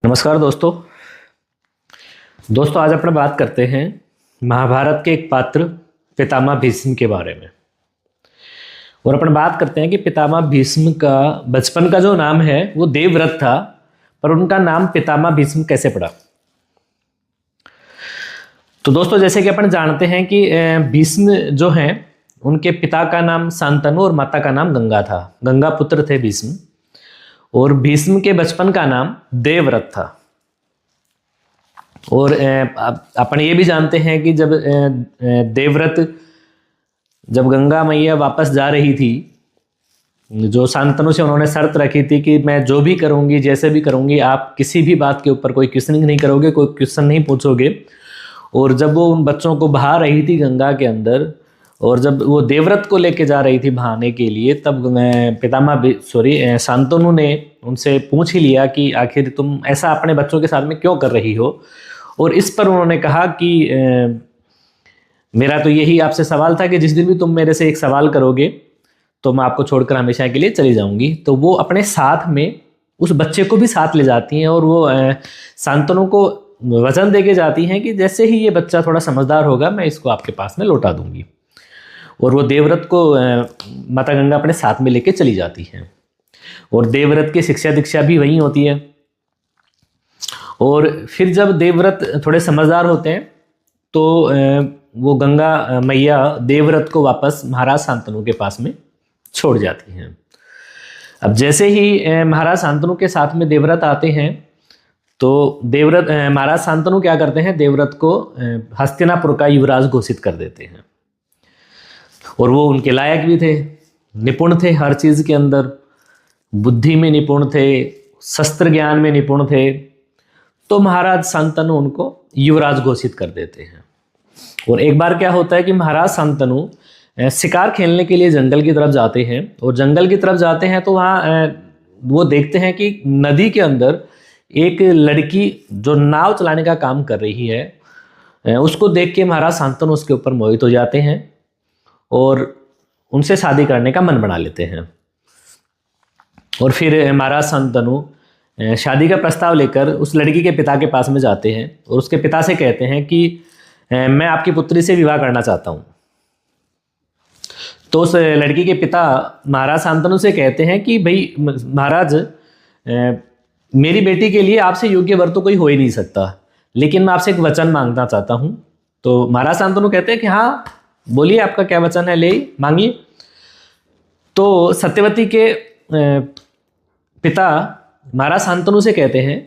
नमस्कार दोस्तों। आज अपन बात करते हैं महाभारत के एक पात्र पितामह भीष्म के बारे में। और अपन बात करते हैं कि पितामह भीष्म का बचपन का जो नाम है वो देवव्रत था, पर उनका नाम पितामह भीष्म कैसे पड़ा। तो दोस्तों, जैसे कि अपन जानते हैं कि भीष्म जो हैं उनके पिता का नाम शांतनु और माता का नाम गंगा था। गंगा पुत्र थे भीष्म, और भीष्म के बचपन का नाम देवव्रत था। और अपन ये भी जानते हैं कि जब देवव्रत जब गंगा मैया वापस जा रही थी, जो शांतनु से उन्होंने शर्त रखी थी कि मैं जो भी करूंगी, जैसे भी करूंगी, आप किसी भी बात के ऊपर कोई क्वेश्चनिंग नहीं करोगे, कोई क्वेश्चन नहीं पूछोगे। और जब वो उन बच्चों को बहा रही थी गंगा के अंदर, और जब वो देवव्रत को लेके जा रही थी बहाने के लिए, तब शांतनु ने उनसे पूछ ही लिया कि आखिर तुम ऐसा अपने बच्चों के साथ में क्यों कर रही हो। और इस पर उन्होंने कहा कि मेरा तो यही आपसे सवाल था कि जिस दिन भी तुम मेरे से एक सवाल करोगे तो मैं आपको छोड़कर हमेशा के लिए चली जाऊंगी। तो वो अपने साथ में उस बच्चे को भी साथ ले जाती हैं, और वो शांतनु को वचन दे के जाती हैं कि जैसे ही ये बच्चा थोड़ा समझदार होगा मैं इसको आपके पास में लौटा दूंगी। और वो देवव्रत को माता गंगा अपने साथ में लेके चली जाती हैं, और देवव्रत की शिक्षा दीक्षा भी वहीं होती है। और फिर जब देवव्रत थोड़े समझदार होते हैं तो वो गंगा मैया देवव्रत को वापस महाराज शांतनु के पास में छोड़ जाती हैं। अब जैसे ही महाराज शांतनु के साथ में देवव्रत आते हैं तो महाराज शांतनु क्या करते हैं, देवव्रत को हस्तिनापुर का युवराज घोषित कर देते हैं। और वो उनके लायक भी थे, निपुण थे, हर चीज़ के अंदर बुद्धि में निपुण थे, शस्त्र ज्ञान में निपुण थे। तो महाराज शांतनु उनको युवराज घोषित कर देते हैं। और एक बार क्या होता है कि महाराज शांतनु शिकार खेलने के लिए जंगल की तरफ जाते हैं, और जंगल की तरफ जाते हैं तो वहाँ वो देखते हैं कि नदी के अंदर एक लड़की जो नाव चलाने का काम कर रही है, उसको देख के महाराज शांतनु उसके ऊपर मोहित हो जाते हैं और उनसे शादी करने का मन बना लेते हैं। और फिर महाराज शांतनु शादी का प्रस्ताव लेकर उस लड़की के पिता के पास में जाते हैं, और उसके पिता से कहते हैं कि मैं आपकी पुत्री से विवाह करना चाहता हूँ। तो उस लड़की के पिता महाराज शांतनु से कहते हैं कि भाई महाराज, मेरी बेटी के लिए आपसे योग्य वर तो कोई हो ही नहीं सकता, लेकिन मैं आपसे एक वचन मांगना चाहता हूँ। तो महाराज शांतनु कहते हैं कि हाँ बोलिए, आपका क्या वचन है, ले मांगिए। तो सत्यवती के पिता महाराज शांतनु से कहते हैं